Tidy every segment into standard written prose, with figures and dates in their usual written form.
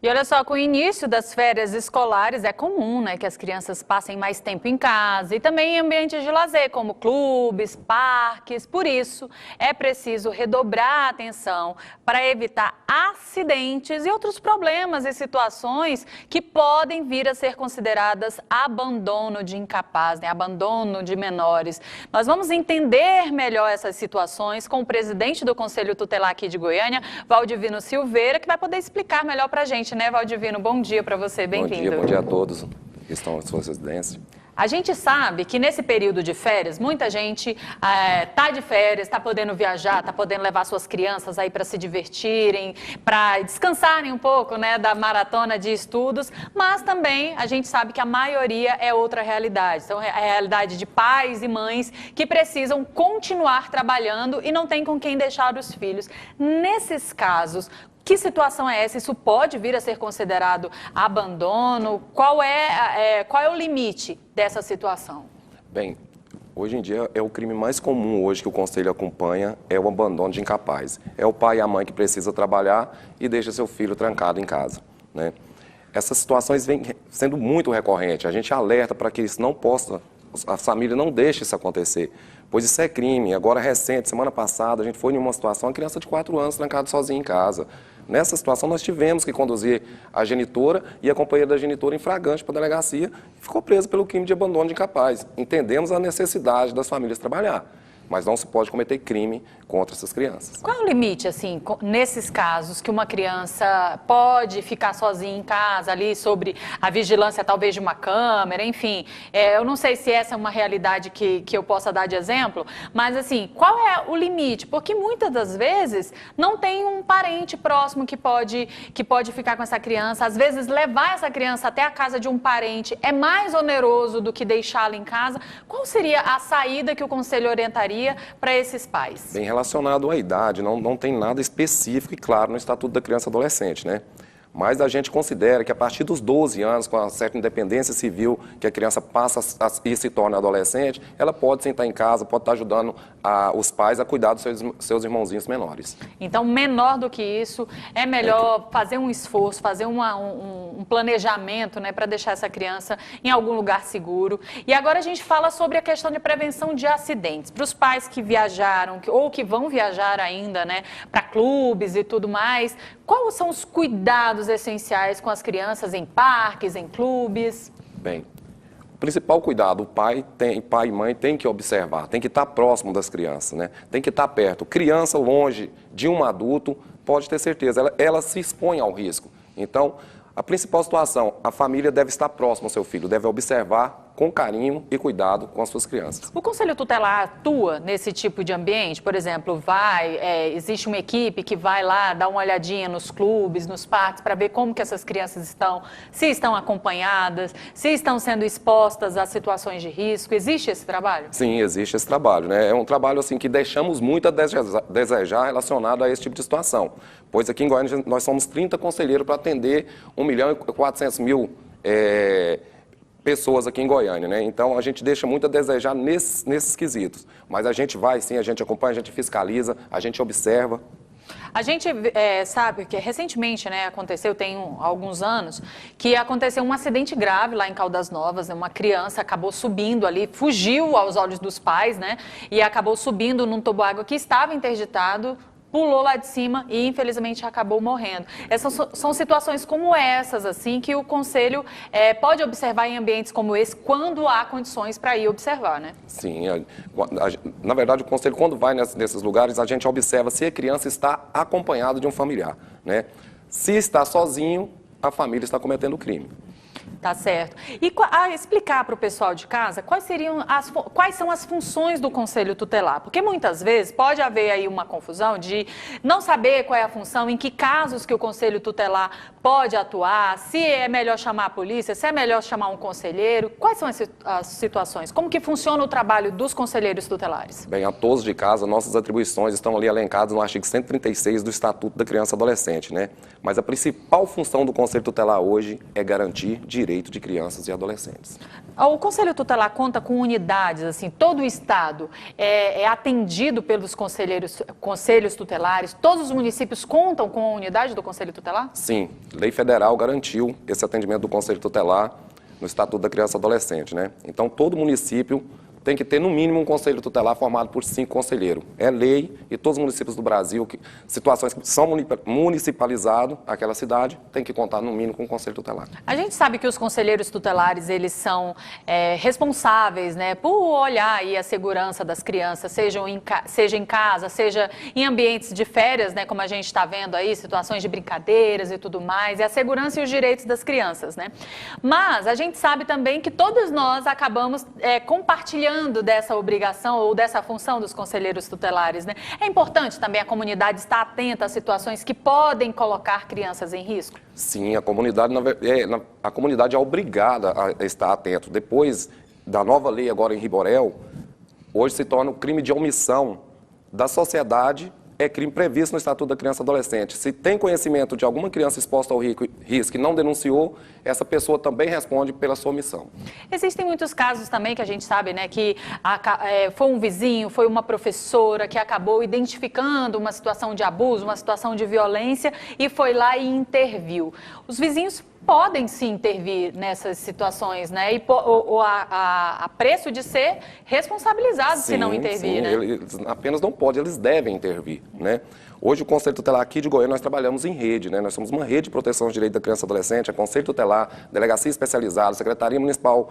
E olha só, com o início das férias escolares, é comum, né, que as crianças passem mais tempo em casa e também em ambientes de lazer, como clubes, parques. Por isso, é preciso redobrar a atenção para evitar acidentes e outros problemas e situações que podem vir a ser consideradas abandono de incapaz, né, abandono de menores. Nós vamos entender melhor essas situações com o presidente do Conselho Tutelar aqui de Goiânia, Valdivino Silveira, que vai poder explicar melhor para a gente, né, Valdivino? Bom dia para você, bem-vindo. Bom dia a todos que estão em suas residências. A gente sabe que nesse período de férias, muita gente está de férias, está podendo viajar, está podendo levar suas crianças aí para se divertirem, para descansarem um pouco, né, da maratona de estudos, mas também a gente sabe que a maioria é outra realidade. Então, é a realidade de pais e mães que precisam continuar trabalhando e não tem com quem deixar os filhos. Nesses casos, que situação é essa? Isso pode vir a ser considerado abandono? Qual é o limite dessa situação? Bem, hoje em dia é o crime mais comum hoje que o Conselho acompanha, é o abandono de incapaz. É o pai e a mãe que precisa trabalhar e deixa seu filho trancado em casa, né? Essas situações vêm sendo muito recorrentes. A gente alerta para que isso não possa, a família não deixe isso acontecer, pois isso é crime. Agora, recente, semana passada, a gente foi em uma situação, uma criança de 4 anos trancada sozinha em casa. Nessa situação, nós tivemos que conduzir a genitora e a companheira da genitora em flagrante para a delegacia e ficou presa pelo crime de abandono de incapaz. Entendemos a necessidade das famílias trabalhar, mas não se pode cometer crime contra essas crianças. Qual é o limite, assim, nesses casos, que uma criança pode ficar sozinha em casa, ali, sobre a vigilância, talvez, de uma câmera, enfim. Eu não sei se essa é uma realidade que eu possa dar de exemplo, mas, assim, qual é o limite? Porque muitas das vezes não tem um parente próximo que pode ficar com essa criança. Às vezes, levar essa criança até a casa de um parente é mais oneroso do que deixá-la em casa. Qual seria a saída que o Conselho orientaria para esses pais? Bem relacionado à idade, não tem nada específico e claro no Estatuto da Criança e Adolescente, né? Mas a gente considera que a partir dos 12 anos, com uma certa independência civil, que a criança passa e se torna adolescente, ela pode sentar em casa, pode estar ajudando os pais a cuidar dos seus irmãozinhos menores. Então, menor do que isso, é melhor fazer um esforço, fazer um planejamento, né, para deixar essa criança em algum lugar seguro. E agora a gente fala sobre a questão de prevenção de acidentes. Para os pais que viajaram ou que vão viajar ainda, né, para clubes e tudo mais, quais são os cuidados essenciais com as crianças em parques, em clubes? Bem, o principal cuidado, pai e mãe tem que observar, tem que estar próximo das crianças, né? Tem que estar perto. Criança longe de um adulto, pode ter certeza, ela se expõe ao risco. Então, a principal situação, a família deve estar próxima ao seu filho, deve observar com carinho e cuidado com as suas crianças. O Conselho Tutelar atua nesse tipo de ambiente? Por exemplo, existe uma equipe que vai lá dar uma olhadinha nos clubes, nos parques, para ver como que essas crianças estão, se estão acompanhadas, se estão sendo expostas a situações de risco. Existe esse trabalho? Sim, existe esse trabalho, né? É um trabalho assim que deixamos muito a desejar relacionado a esse tipo de situação. Pois aqui em Goiânia nós somos 30 conselheiros para atender 1.400.000 pessoas aqui em Goiânia, né? Então a gente deixa muito a desejar nesses quesitos. Mas a gente vai sim, a gente acompanha, a gente fiscaliza, a gente observa. A gente sabe que recentemente, né, aconteceu, tem alguns anos, que aconteceu um acidente grave lá em Caldas Novas, né? Uma criança acabou subindo ali, fugiu aos olhos dos pais, né? E acabou subindo num toboágua que estava interditado, pulou lá de cima e, infelizmente, acabou morrendo. Essas são situações como essas, assim, que o Conselho pode observar em ambientes como esse, quando há condições para ir observar, né? Sim. Na verdade, o Conselho, quando vai nesses lugares, a gente observa se a criança está acompanhada de um familiar, né? Se está sozinho, a família está cometendo crime. Tá certo. E explicar para o pessoal de casa quais são as funções do Conselho Tutelar, porque muitas vezes pode haver aí uma confusão de não saber qual é a função, em que casos que o Conselho Tutelar pode atuar, se é melhor chamar a polícia, se é melhor chamar um conselheiro, quais são as situações, como que funciona o trabalho dos conselheiros tutelares? Bem, a todos de casa, nossas atribuições estão ali elencadas no artigo 136 do Estatuto da Criança e Adolescente, né? Mas a principal função do Conselho Tutelar hoje é garantir direitos direito de crianças e adolescentes. O Conselho Tutelar conta com unidades, assim, todo o Estado é atendido pelos conselhos tutelares? Todos os municípios contam com a unidade do Conselho Tutelar? Sim, lei federal garantiu esse atendimento do Conselho Tutelar no Estatuto da Criança e Adolescente, né? Então, todo município tem que ter, no mínimo, um conselho tutelar formado por 5 conselheiros. É lei e todos os municípios do Brasil, situações que são municipalizados, aquela cidade, tem que contar, no mínimo, com um conselho tutelar. A gente sabe que os conselheiros tutelares, eles são responsáveis, né, por olhar aí a segurança das crianças, seja em casa, seja em ambientes de férias, né, como a gente está vendo aí, situações de brincadeiras e tudo mais, e a segurança e os direitos das crianças, né? Mas a gente sabe também que todos nós acabamos compartilhando dessa obrigação ou dessa função dos conselheiros tutelares, né? É importante também a comunidade estar atenta às situações que podem colocar crianças em risco? Sim, a comunidade é obrigada a estar atento. Depois da nova lei agora em Riborel, hoje se torna um crime de omissão da sociedade, é crime previsto no Estatuto da Criança e Adolescente. Se tem conhecimento de alguma criança exposta ao risco e não denunciou, essa pessoa também responde pela sua omissão. Existem muitos casos também que a gente sabe, né, que foi um vizinho, foi uma professora que acabou identificando uma situação de abuso, uma situação de violência e foi lá e interviu. Os vizinhos podem sim intervir nessas situações, né? E a preço de ser responsabilizados se não intervir, né? Eles apenas não podem, eles devem intervir, né? Hoje, o Conselho Tutelar aqui de Goiânia, nós trabalhamos em rede, né? Nós somos uma rede de proteção de direito da criança e adolescente, é Conselho Tutelar, Delegacia Especializada, Secretaria Municipal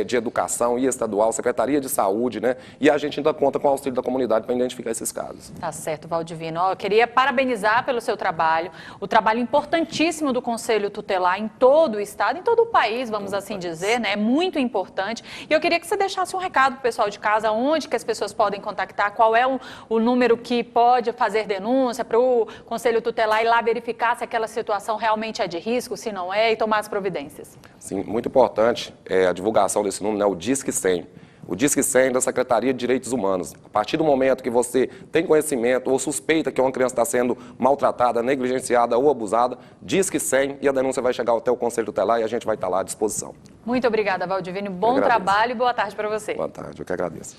de Educação e Estadual, Secretaria de Saúde, né? E a gente ainda conta com o auxílio da comunidade para identificar esses casos. Tá certo, Valdivino. Eu queria parabenizar pelo seu trabalho, o trabalho importantíssimo do Conselho Tutelar em todo o Estado, em todo o país, vamos assim dizer, né? É muito importante. E eu queria que você deixasse um recado para o pessoal de casa, onde que as pessoas podem contactar, qual é o número que pode fazer denúncia, para o Conselho Tutelar ir lá verificar se aquela situação realmente é de risco, se não é, e tomar as providências. Sim, muito importante a divulgação desse número, né, o Disque 100. O Disque 100 da Secretaria de Direitos Humanos. A partir do momento que você tem conhecimento ou suspeita que uma criança está sendo maltratada, negligenciada ou abusada, Disque 100 e a denúncia vai chegar até o Conselho Tutelar e a gente vai estar lá à disposição. Muito obrigada, Valdivino. Bom trabalho e boa tarde para você. Boa tarde, eu que agradeço.